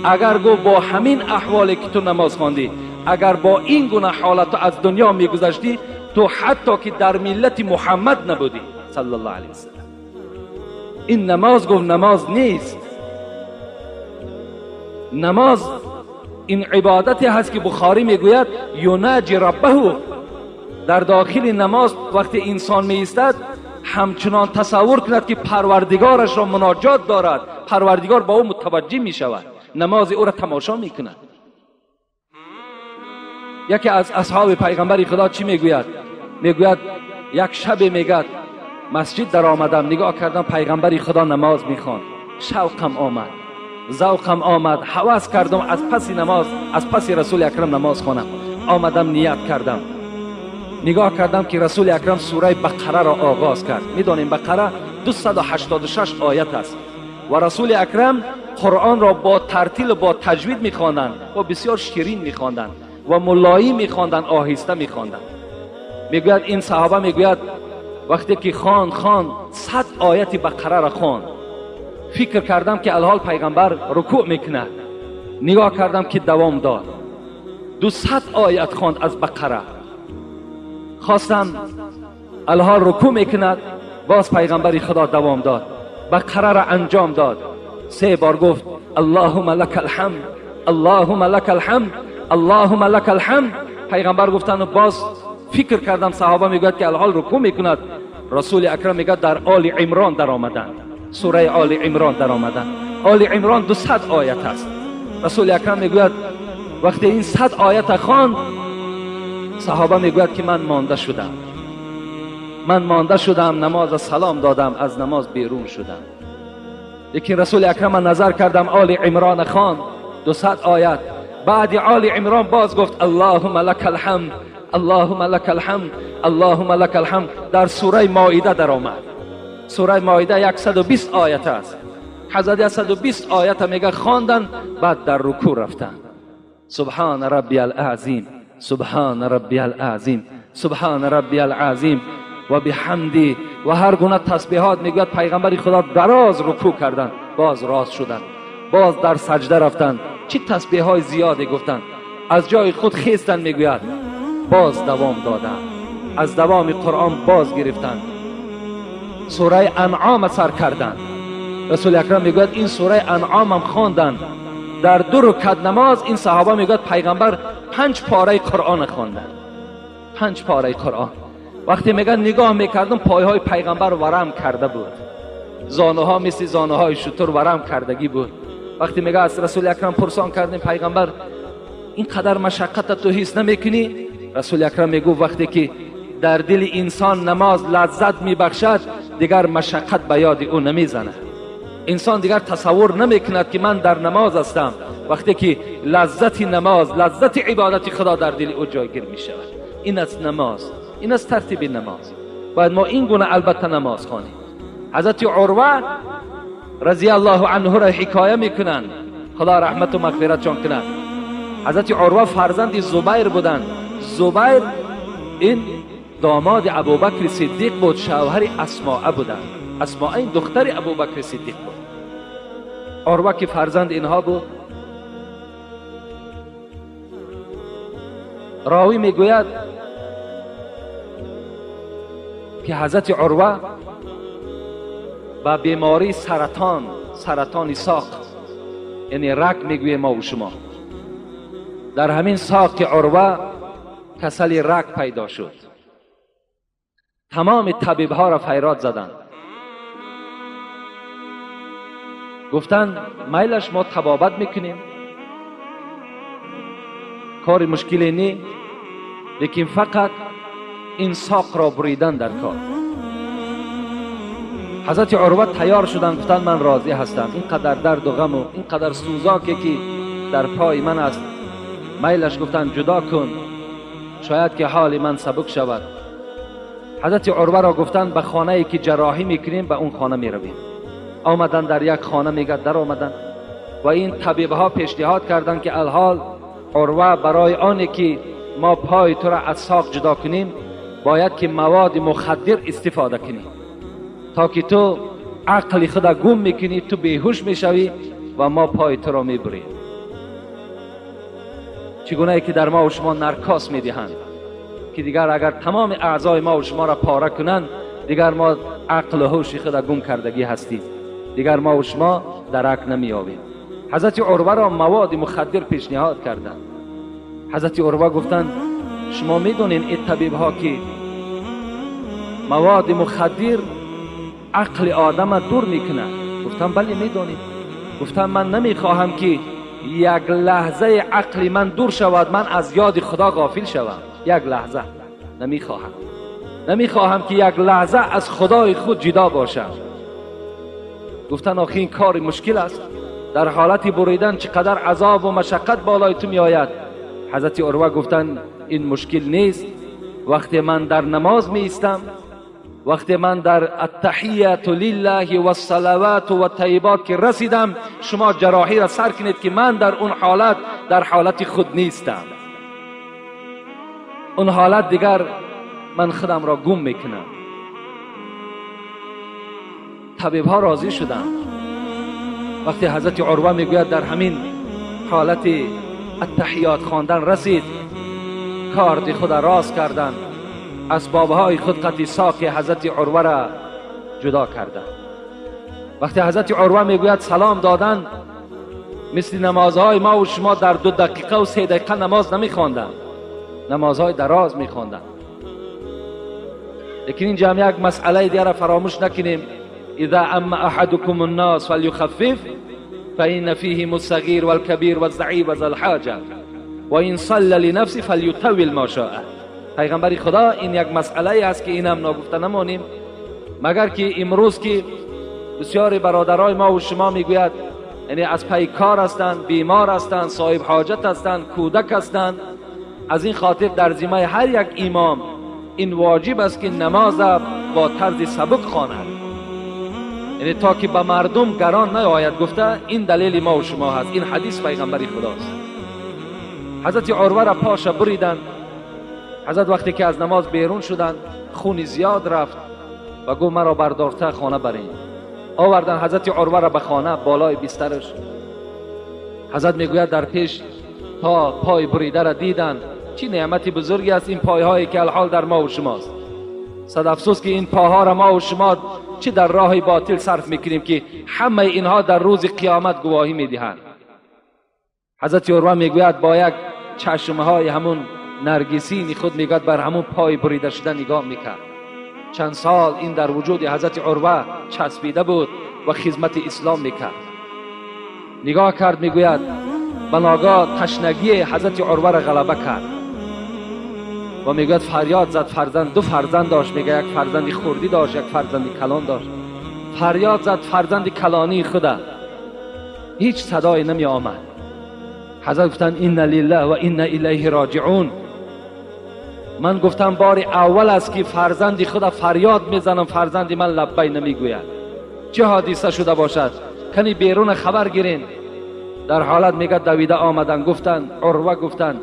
اگر گو با همین احوالی که تو نماز خواندی، اگر با این گونه حالت از دنیا میگذشتی، تو حتی که در ملت محمد نبودی صلی الله علیه وسلم. این نماز گفت نماز نیست. نماز این عبادتی هست که بخاری میگوید یناجی ربه. در داخل نماز وقتی انسان می ایستد همچنان تصور کند که پروردگارش را مناجات دارد، پروردگار با او متوجه می شود، نماز او را تماشا می کند. یکی از اصحاب پیغمبر خدا چی میگوید؟ میگوید یک شب میگد مسجد در آمدم، نگاه کردم پیغمبر خدا نماز میخوان، شوقم آمد، ذوقم آمد، هوس کردم از پس نماز، از پس رسول اکرم نماز خوانم. آمدم نیت کردم، نگاه کردم که رسول اکرم سوره بقره را آغاز کرد. میدانیم بقره 286 آیت است و رسول اکرم قرآن را با ترتیل و با تجوید میخواندند و بسیار شیرین میخواندند و ملایم میخواندند، آهسته میخواندند. میگوید این صحابه میگوید وقتی که خواند 100 آیت بقره را خواند، فکر کردم که الحال پیغمبر رکوع میکنه، نگاه کردم که دوام داد، 200 آیت خواند از بقره. خواستم الحال رکوع میکند، باز پیغمبر خدا دوام داد، بقره را انجام داد، 3 بار گفت اللهم لك الحمد، اللهم لك الحمد، اللهم لك الحمد. پیغمبر گفتن و باز فکر کردم صحابه میگوید که الحال رکوع میکند، رسول اکرم میگه در آل عمران در آمدند، سوره آل عمران در آمدند. آل عمران 200 آیت است. رسول اکرم میگوید وقتی این 100 آیت خواند، صحابه میگوید که من مانده شدم، نماز سلام دادم، از نماز بیرون شدم. لیکن رسول اکرم نظر کردم آل عمران خواند 200 آیت، بعد آل عمران باز گفت اللهم لك الحمد، اللهم لك الحمد، اللهم لك الحمد. در سوره مائده در آمد. سوره مائده 120 آیت است. حضرت 120 آیت میگه خواندن، بعد در رکوع رفتن. سبحان ربی العظیم، سبحان ربی العظیم، سبحان ربی العظیم و بحمدی و هر گونه تسبیحات. میگوید پیغمبر خدا دراز رکوع کردند، باز راست شدند، باز در سجده رفتند، چه تسبیحات زیادی گفتند، از جای خود خیستند، میگوید باز دوام دادند، از دوام قرآن باز گرفتند، سوره انعام سر کردند. رسول اکرم میگوید این سوره انعام هم خواندند. در 2 رکعت نماز این صحابه میگوید پیغمبر 5 پاره قرآن خواندند، 5 پاره قرآن. وقتی میگن نگاه میکردم پایهای پیغمبر ورم کرده بود، زانوها مثل زانوهای شتر ورم کردگی بود. وقتی میگه از رسول اکرم پرسان کردیم پیغمبر اینقدر مشقت تو حس نمیکنی؟ رسول اکرم میگو وقتی که در دل انسان نماز لذت میبخشد دیگر مشقت به یاد او نمیزنه. انسان دیگر تصور نمیکند که من در نماز هستم وقتی که لذت نماز، لذت عبادت خدا در دل او جایگیر میشود. این است نماز، این است ترتیب نماز. باید ما این گونه البته نماز خوانیم. حضرت عروه رضی الله عنه را حکایه میکنند، خدا رحمت و مغفرتشان کند. حضرت عروه فرزند زبیر بودند. زبیر این داماد ابوبکر صدیق بود، شوهر اسماء بودند. اسماء این دختر ابوبکر صدیق بود. عروه که فرزند اینها بود، راوی میگوید که حضرت عروه با بیماری سرطان ساق، یعنی رگ میگوییم ما و شما، در همین ساق عروه کسل رگ پیدا شد. تمام طبیب ها را فریاد زدند، گفتند میلش ما طبابت میکنیم، کار مشکلی نی، لیکن فقط این ساق را بریدن در کار. حضرت عروه تیار شدند، گفتند من راضی هستم. اینقدر درد و غم و اینقدر سوزاکی که در پای من است، میلش گفتند جدا کن، شاید که حال من سبک شود. حضرت عروه را گفتند به خانه ای که جراحی میکنیم به اون خانه میرویم. آمدن در یک خانه، میگه در آمدن و این طبیب ها پیشنهاد کردند که الحال عروه برای آنی که ما پای تو را از ساق جدا کنیم باید که مواد مخدر استفاده کنیم تا که تو عقل خدا گم میکنی، تو بیهوش میشوی و ما پای تو را میبریم. چگونه که در ما و شما نرکاس میدهند که دیگر اگر تمام اعضای ما و شما را پاره کنند دیگر ما عقل و هوش خدا گم کردگی هستیم، دیگر ما و شما درک نمیابیم. حضرت عروه را مواد مخدر پیشنهاد کردند. حضرت عروه گفتند شما میدونین این طبیب ها که مواد مخدر عقل آدم دور میکنه؟ گفتم بله میدونیم. گفتم من نمیخواهم که یک لحظه عقل من دور شود، من از یاد خدا غافل شوم. یک لحظه نمیخواهم که یک لحظه از خدای خود جدا باشم. گفتن آخه این کار مشکل است، در حالت بریدن چقدر عذاب و مشقت بالای تو می آید. حضرت عروه گفتن این مشکل نیست. وقتی من در نماز می ایستم، وقتی من در التحیات لله و الصلوات و الطیبات که رسیدم، شما جراحی را سر کنید که من در اون حالت در حالت خود نیستم. اون حالت دیگر من خودم را گم میکنم. طبیب ها راضی شدند. وقتی حضرت عروه میگوید در همین حالت التحیات خواندن رسید، کارد خود راست کردند، اسبابهای خود قطع ساق حضرت عروه را جدا کردند. وقتی حضرت عروه میگوید سلام دادن، مثل نمازهای ما و شما در 2 دقیقه و 3 دقیقه نماز نمیخواندند، نمازهای دراز میخواندند. لیکن این جمع یک مسئله دیگر فراموش نکنیم. اذا اما احدكم الناس فليخفف فإن فيهم الصغير والكبير والضعيف وذا الحاجة وإن صلى لنفسه فليطول ما شاء. پیغمبر خدا این یک مسئله است که اینم ناگفته نمانیم، مگر که امروز که بسیار برادرای ما و شما میگوید یعنی از پی کار هستند، بیمار هستند، صاحب حاجت هستند، کودک هستند، از این خاطر در ذمه هر یک امام این واجب است که نماز با طرز سبک خواند، یعنی تا که به مردم گران نیاید. گفته این دلیل ما و شما هست، این حدیث پیغمبر خداست. حضرت عروه را پاش بریدند. حضرت وقتی که از نماز بیرون شدند خون زیاد رفت و گفت مرا بردارته خانه برین. آوردن حضرت عروه را به خانه بالای بسترش. حضرت میگوید در پیش تا پای بریده را دیدن. چی نعمت بزرگی است این پایهایی که الحال در ما و شماست. صد افسوس که این پاها را ما و شما چی در راه باطل صرف میکنیم که همه اینها در روز قیامت گواهی میدهند. حضرت عروه میگوید با یک چشمهای همون نرگسین خود میگوید بر همون پای بریده شده نگاه میکرد. چند سال این در وجود حضرت عروه چسبیده بود و خدمت اسلام میکرد. نگاه کرد، میگوید بناگاه تشنگی حضرت عروه را غلبه کرد و میگوید فریاد زد. فرزند، دو فرزند داشت، میگه یک فرزند خردی داشت، یک فرزند کلان داشت. فریاد زد فرزند کلانی خدا، هیچ صدایی نمی آمد. حضرت گفتن این لله و این الیه راجعون. من گفتم بار اول است که فرزند خدا فریاد میزنم، فرزند من لبی نمیگوید. چه حادثه شده باشد؟ کنی بیرون خبر گیرین. در حالت میگه دویده آمدن، گفتن عروه گفتن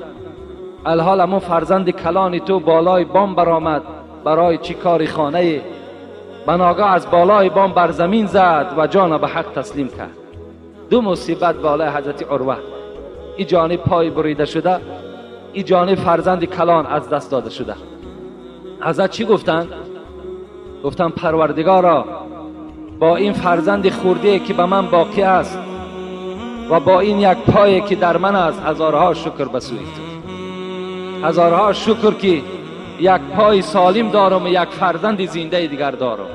الحال امون فرزند کلان تو بالای بام برآمد، برای چی کاری خانه؟ بناگاه از بالای بام بر زمین زد و جان به حق تسلیم کرد. دو مصیبت بالای حضرت عروه، ای جانب پای بریده شده، ای جانب فرزند کلان از دست داده شده. حضرت چی گفتن؟ گفتن پروردگارا، با این فرزند خورده که به من باقی است و با این یک پایی که در من است، هزارها شکر به سوی تو. هزارها شکر که یک پای سالم دارم و یک فرزند زنده دیگر دارم.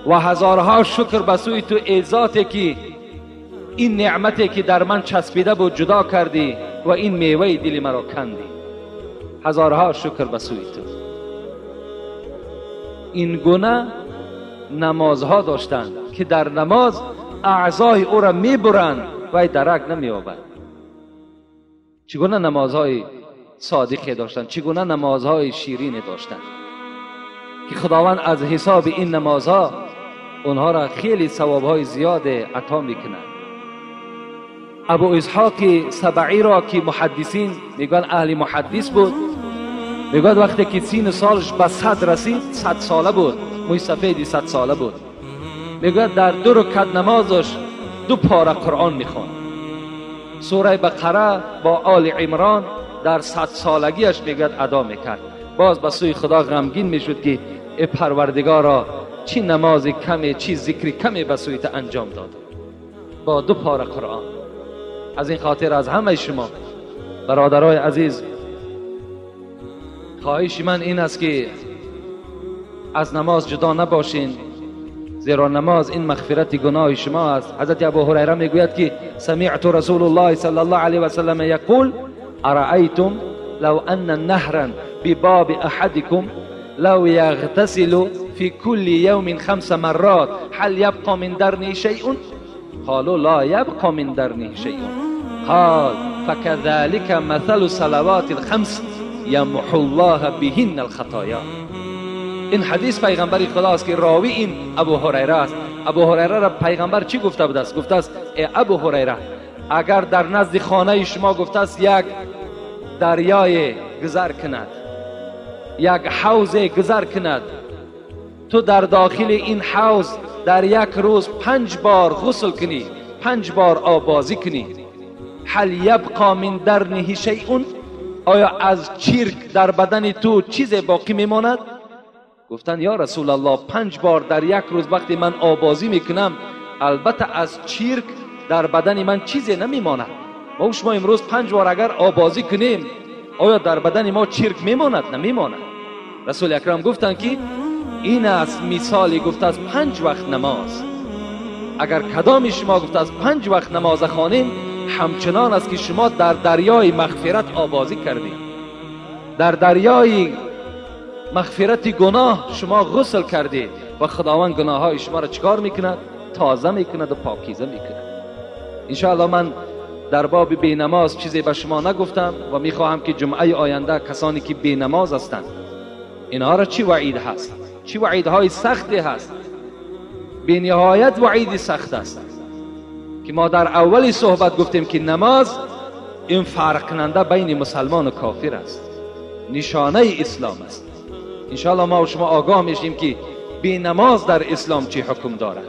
و هزارها شکر به سوی تو ای ذاتی که این نعمتی که در من چسبیده بود جدا کردی و این میوه دل مرا کندی. هزارها شکر به سوی تو. این گونه نمازها داشتند که در نماز اعضای او را میبرند و درک نمییابد. چگونه نمازهای صادقی داشتند، چگونه نمازهای شیرین داشتند که خداوند از حساب این نمازها اونها را خیلی ثوابهای زیاد عطا میکند. ابو اسحاق سبعی را که محدثین میگن اهل محدث بود، میگن وقتی که سین سالش به 100 رسید، 100 ساله بود، موی سفیدی 100 ساله بود، میگن در 2 رکعت نمازش 2 پاره قرآن میخواند. سوره بقره با آل عمران در 100 سالگیش میگن ادا میکرد. باز به سوی خدا غمگین میشد که ای پروردگارا، چی نماز کمی، چی ذکر کمی به سوی تو انجام داد با 2 پاره قرآن. از این خاطر از همه شما برادرای عزیز خواهش من این است که از نماز جدا نباشین، زیرا نماز این مغفرت گناه شما است. حضرت ابو هریره میگوید که سمعت رسول الله صلی الله علیه و سلم یقول ارأیتم لو ان نهرا بباب احدكم لو يغتسل في كل يوم 5 مرات هل يبقى من درنه شيء؟ قالوا لا يبقى من درنه شيء. قال فكذلك مثل صلوات الخمس يمحو الله بهن الخطايا. این حدیث پیغمبر خدا است که راوی این ابو هریره است. ابو هریره را پیغمبر چی گفته بود است؟ گفته است ای ابو هریره، اگر در نزد خانه شما گفته است یک دریای گذر کند، یک حوض گذر کند، تو در داخل این حوض در یک روز 5 بار غسل کنی، 5 بار آبازی کنی، هل یبقى من درنه شیء؟ آیا از چرک در بدن تو چیز باقی میماند؟ گفتن یا رسول الله 5 بار در یک روز وقتی من آبازی میکنم، البته از چرک در بدن من چیزی نمیماند. ما شما امروز 5 بار اگر آبازی کنیم، آیا در بدن ما چرک میماند؟ نمیماند. رسول اکرم گفتن که این است مثالی گفته از 5 وقت نماز. اگر کدام شما گفته از 5 وقت نماز خوانیم، همچنان است که شما در دریای مغفرت آبازی کردید، در دریای مغفرت گناه شما غسل کردید و خداوند گناه های شما را چکار میکند؟ تازه میکند و پاکیزه میکند. انشاءالله من در باب بینماز چیزی به شما نگفتم و میخواهم که جمعه آینده کسانی که بینماز هستند اینها را چی وعید هست، چی وعیدهای سختی هست، بی نهایت وعید سخت است که ما در اولی صحبت گفتیم که نماز این فرق کننده بین مسلمان و کافر است، نشانه اسلام است. انشاءالله ما و شما آگاه میشیم که بی نماز در اسلام چی حکم دارد.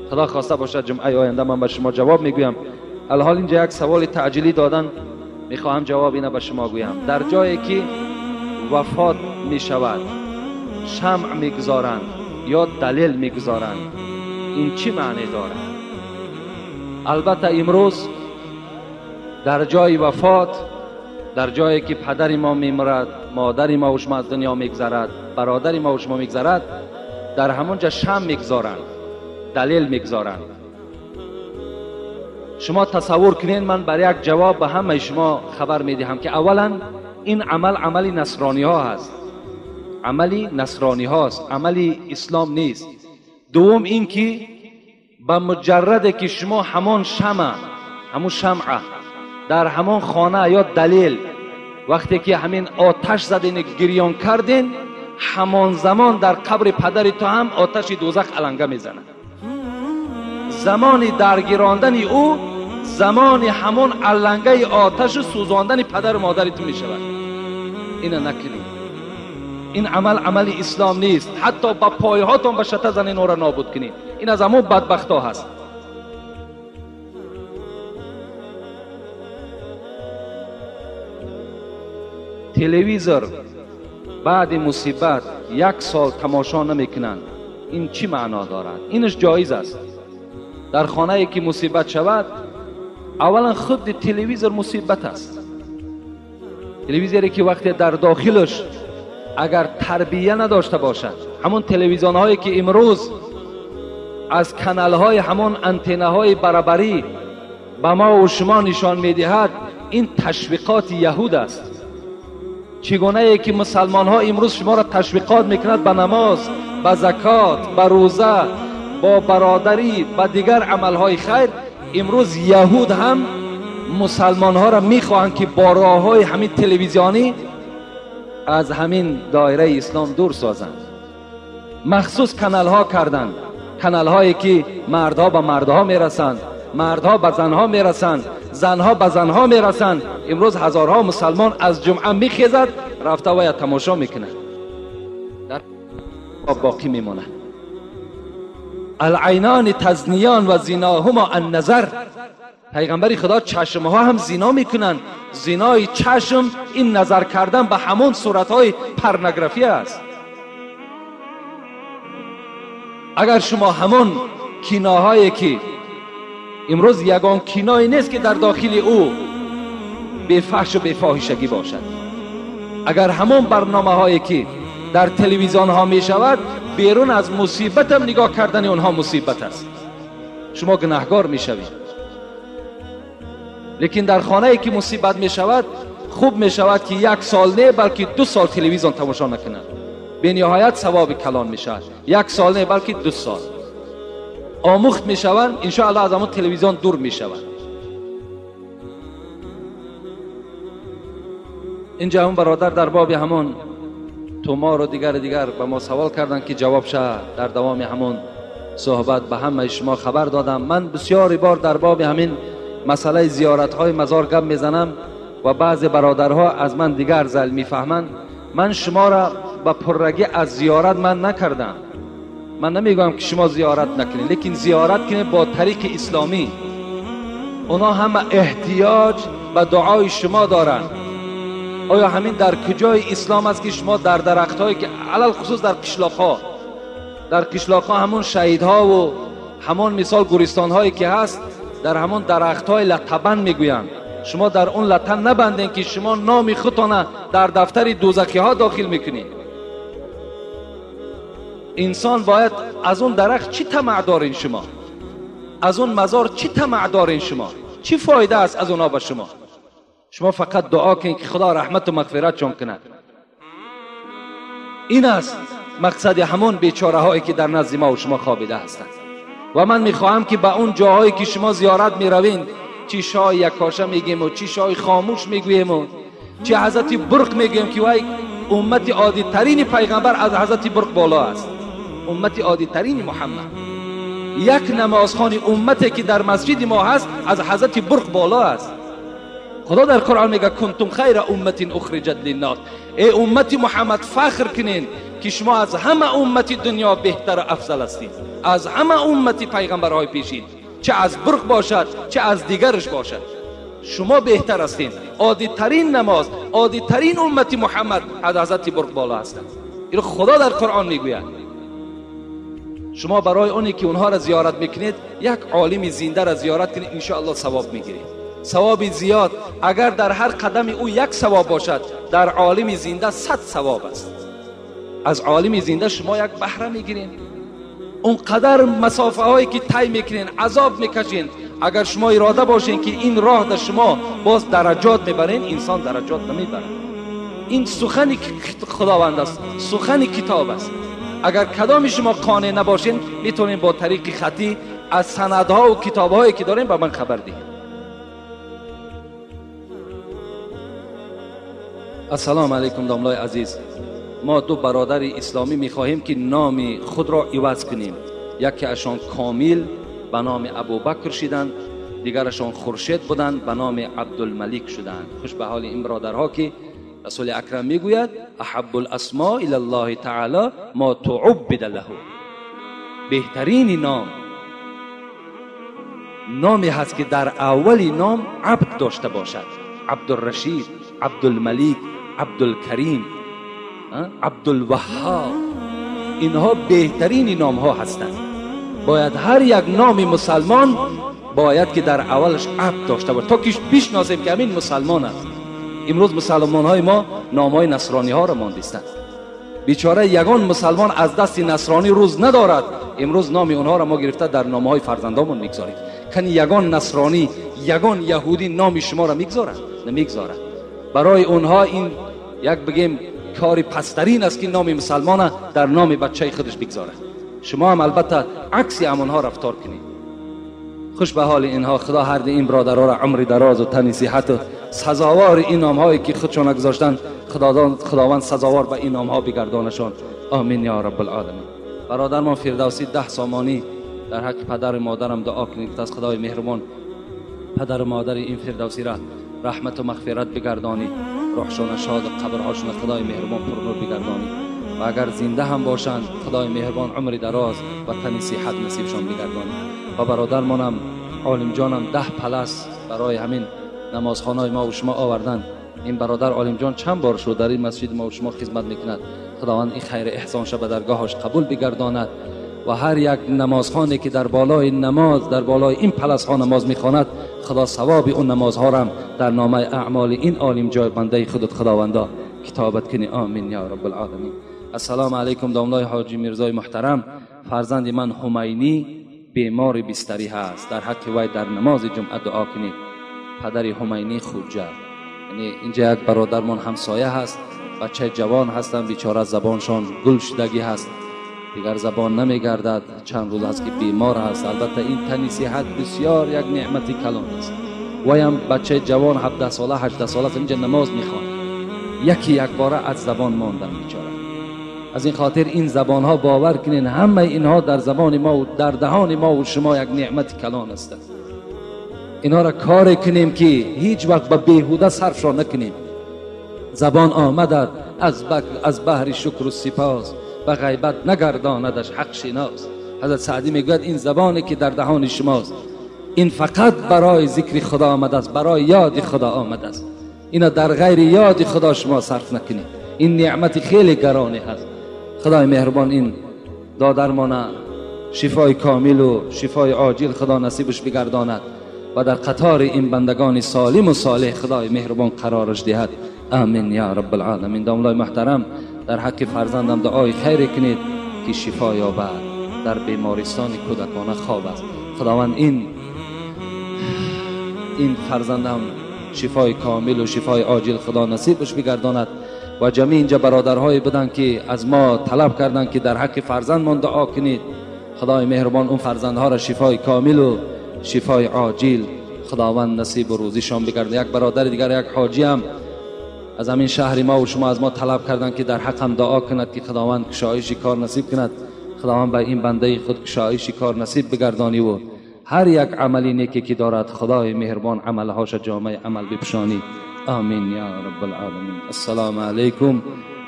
خدا خواسته باشد جمعه آینده من به شما جواب میگویم. الحال اینجا یک سوال تعجیلی دادن، میخواهم جواب اینه به شما گویم. در جایی که وفات میشود شمع میگذارند یا دلیل میگذارند، این چی معنی دارد؟ البته امروز در جای وفات در جایی که پدر ما میمیرد، مادر ما و شما از دنیا میگذرد، برادر ما و شما میگذرد، در همونجا شمع میگذارند، دلیل میگذارند. شما تصور کنین، من برای یک جواب به همه شما خبر میدهم که اولا این عملی نصرانی ها هست، عملی نصرانی هاست، عملی اسلام نیست. دوم این که به مجرد که شما همون شمع در همون خانه یا دلیل وقتی که همین آتش زدین گریان کردین، همان زمان در قبر پدر تو هم آتش دوزخ علنگه میزنه. زمان درگیراندن او زمان همون علنگه آتش سوزاندن پدر و مادر تو میشود. اینو نکنید. این عمل اسلام نیست. حتی با پای هاتون به شته زنین او را نابود کنید. این از همون بدبخت ها هست. تلویزور بعد مصیبت 1 سال تماشا نمیکنن، این چی معنا دارد؟ اینش جایز است. در خانه ای که مصیبت شود، اولا خود تلویزور مصیبت است. تلویزوری که وقتی در داخلش اگر تربیه نداشته باشد، همون تلویزیون هایی که امروز از کانال های همون انتنه های برابری به ما و شما نشان میدهد، این تشویقات یهود است. چگونه ای که مسلمان ها امروز شما را تشویقات میکند به نماز، به زکات، به روزه، با برادری، به دیگر عمل های خیر، امروز یهود هم مسلمان ها را میخواهند که با راه های همین تلویزیونی از همین دایره اسلام دور سازند. مخصوص کانال ها کردند، کانال هایی که مردها به مردها میرسند، مردها به زنها میرسند، زنها به زنها میرسند. امروز هزارها مسلمان از جمعه میخیزد رفته و تماشا میکنه، در باقی میمونه. العینان تزنیان و زناهما النظر. پیغمبر خدا چشمها هم زنا میکنن. زنای چشم این نظر کردن به همون صورتهای پرنگرافی است. اگر شما همون کیناهایی که امروز یگان کینایی نیست که در داخل او به فحش و به فاحشگی باشد، اگر همون برنامه هایی که در تلویزیون ها می شود بیرون از مصیبت هم نگاه کردن اونها مصیبت است، شما گناهگار می شوید. لیکن در خانه ای که مصیبت می شود خوب می شود که 1 سال نه بلکه 2 سال تلویزیون تماشا نکنند، به نهایت ثواب کلان می شود. 1 سال نه بلکه 2 سال آموخت می شوند، ان شاء الله از همون تلویزیون دور می شوند. اینجا هم برادر در باب همون تومار و دیگر به ما سوال کردند که جواب شه. در دوام همون صحبت به همه شما خبر دادم. من بسیاری بار در باب همین مسئله زیارت های مزار گپ میزنم و بعضی برادرها از من دیگر زل میفهمند. من شما را به پررگی از زیارت من نکردم. من نمیگم که شما زیارت نکنید، لیکن زیارت کنید با طریق اسلامی. اونا هم احتیاج به دعای شما دارند. آیا همین در کجای اسلام است که شما در درخت هایی که علل خصوص در قشلاق ها همون شهید ها و همون مثال گورستان هایی که هست، در همون درخت های لطبن میگویند، شما در اون لطن نبندین که شما نام خودتان در دفتر دوزخی ها داخل میکنید. انسان باید از اون درخت چی طمع دارین شما؟ از اون مزار چی طمع دارین شما؟ چی فایده است از اونها به شما؟ شما فقط دعا کنید که خدا رحمت و مغفرت چون کند. این است مقصد همون بیچاره هایی که در نزد ما و شما خوابیده هستند. و من میخواهم که به اون جاهایی که شما زیارت میروین، چی شاه یکاشه میگیم و چی شاه خاموش میگویم و چی حضرت برق میگیم که وای امت عادی ترین پیغمبر از حضرت برق بالا است، امت عادی ترین محمد. یک نمازخوان امتی که در مسجد ما هست از حضرت برق بالا است. خدا در قرآن میگه کنتم خیر امت اخرجت للناس. ای امت محمد فخر کنین که شما از همه امت دنیا بهتر و افضل هستید، از همه امت پیغمبرهای پیشین، چه از برق باشد چه از دیگرش باشد، شما بهتر هستید. عادی ترین نماز، عادی ترین امت محمد از حضرت برق بالا هستند. این خدا در قرآن میگوید. شما برای اونی که اونها را زیارت میکنید یک عالم زنده را زیارت کنید، ان شاء الله ثواب میگیرید. ثواب زیاد. اگر در هر قدم او یک ثواب باشد، در عالم زنده 100 ثواب است. از عالم زنده شما یک بهره میگیرین، اون قدر مسافه هایی که طی میکنین، عذاب میکشین. اگر شما اراده باشین که این راه در شما باز درجات میبرین، انسان درجات نمیبره. این سخن خداوند است، سخن کتاب است. اگر کدام شما قانع نباشین، میتونین با طریق خطی از سندها و کتابهایی که دارین به من خبر دهید. السلام علیکم داملای عزیز. ما دو برادر اسلامی میخواهیم که نام خود را عوض کنیم. یکی اشان کامل به نام ابوبکر شدند، دیگرشان خورشید بودند به نام عبدالملک شدند. خوش به حال این برادرها که رسول اکرم میگوید احب الاسماء الی الله تعالی ما تعبد له. بهترین نامی هست که در اولی نام عبد داشته باشد. عبدالرشید، عبدالملک، عبدالکریم، عبدالوهاب، اینها بهترین نام ها هستند. باید هر یک نام مسلمان باید که در اولش عبد داشته باشه تا که بشناسیم که همین مسلمان است. امروز مسلمان های ما نام های نصرانی ها را ماندستند. بیچاره یگان مسلمان از دست نصرانی روز ندارد، امروز نام اونها را ما گرفته در نام های فرزندامون میگذارید. کنی یگان نصرانی، یگان یهودی نام شما را میگذارد؟ نمیگذارد. برای اونها این یک بگیم کاری پسترین است که نام مسلمان در نام بچه خودش بگذاره. شما هم البته عکس همونها رفتار کنید. خوش به حال اینها. خدا هر این برادرها را عمر دراز و تن صحت و سزاوار این نام هایی که خودشان گذاشتن خداوند سزاوار به این نام ها بگردانشان. آمین یا رب العالمین. برادرمان فردوسی 10 سامانی در حق پدر و مادرم دعا کنید تا از خدای مهربان پدر و مادر این فردوسی را رحمت و مغفرت بگردانی، روحشان شاد و قبرهاشون خدای مهربان پرنور بگردانی و اگر زنده هم باشند خدای مهربان عمر دراز و تن صحت نصیبشان بگردانی. و برادرمانم عالم جانم 10 پلس برای همین نمازخانه ما و شما آوردن. این برادر عالم جان چند بار شد در این مسجد ما و شما خدمت میکند. خداوند این خیر احسانش به درگاهش قبول بگرداند و هر یک نمازخانه که در بالای نماز در بالای این پلس ها نماز میخواند، خدا ثواب اون نمازها را در نامه اعمال این عالم جای بنده خودت خداوندا کتابت کنی. آمین یا رب العالمین. السلام علیکم داملای حاجی میرزای محترم. فرزند من همینی بیمار بستری هست، در حق وی در نماز جمعه دعا کنید. پدر همینی خوجه، یعنی اینجا یک برادرمان همسایه هست، بچه جوان هستن، بیچاره زبانشان گل شدگی هست، دیگر زبان نمیگردد، چند روز است که بیمار هست. البته این تن صحت بسیار یک نعمتی کلان است. ویم بچه جوان 17 ساله 18 ساله اینجا نماز میخواد، یک باره از زبان ماندن بیچاره. از این خاطر این زبان ها باور کنین همه اینها در زبان ما و در دهان ما و شما یک نعمت کلان است. اینا را کار کنیم که هیچ وقت به بیهوده صرفشان نکنیم. زبان آمدد از بحر شکر و سپاس، به غیبت نگرداندش حق شناس. حضرت سعدی میگوید این زبانی که در دهان شماست، این فقط برای ذکر خدا آمده است، برای یاد خدا آمده است. اینا در غیر یاد خدا شما صرف نکنید. این نعمت خیلی گرانی هست. خدای مهربان این دادرمان شفای کامل و شفای عاجل خدا نصیبش بگرداند و در قطار این بندگان سالم و صالح خدای مهربان قرارش دهد. آمین یا رب العالمین. داملای محترم در حق فرزندم دعای خیر کنید که شفا یابد، در بیمارستان کودکانه خواب است. خداوند این فرزندم شفای کامل و شفای عاجل خدا نصیبش بگرداند و جمعی اینجا برادرهایی بدن که از ما طلب کردن که در حق فرزندمان دعا کنید. خدای مهربان اون فرزندها را شفای کامل و شفای عاجل خداوند نصیب و روزیشان بگردد. یک برادر دیگر یک حاجی هم از همین شهر ما و شما از ما طلب کردن که در حقم دعا کند که خداوند کشایش کار نصیب کند. خداوند به این بنده خود کشایش کار نصیب بگردانی و هر یک عملی نیکی که دارد خدای مهربان عملهاش جامع عمل بپوشانی. آمین یا رب العالمین. السلام علیکم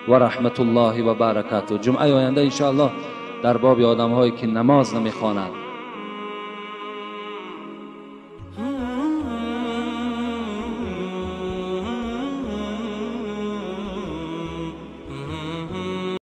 و رحمت الله و برکاته. جمعه آینده ان شاء الله در باب آدم هایی که نماز نمیخوانند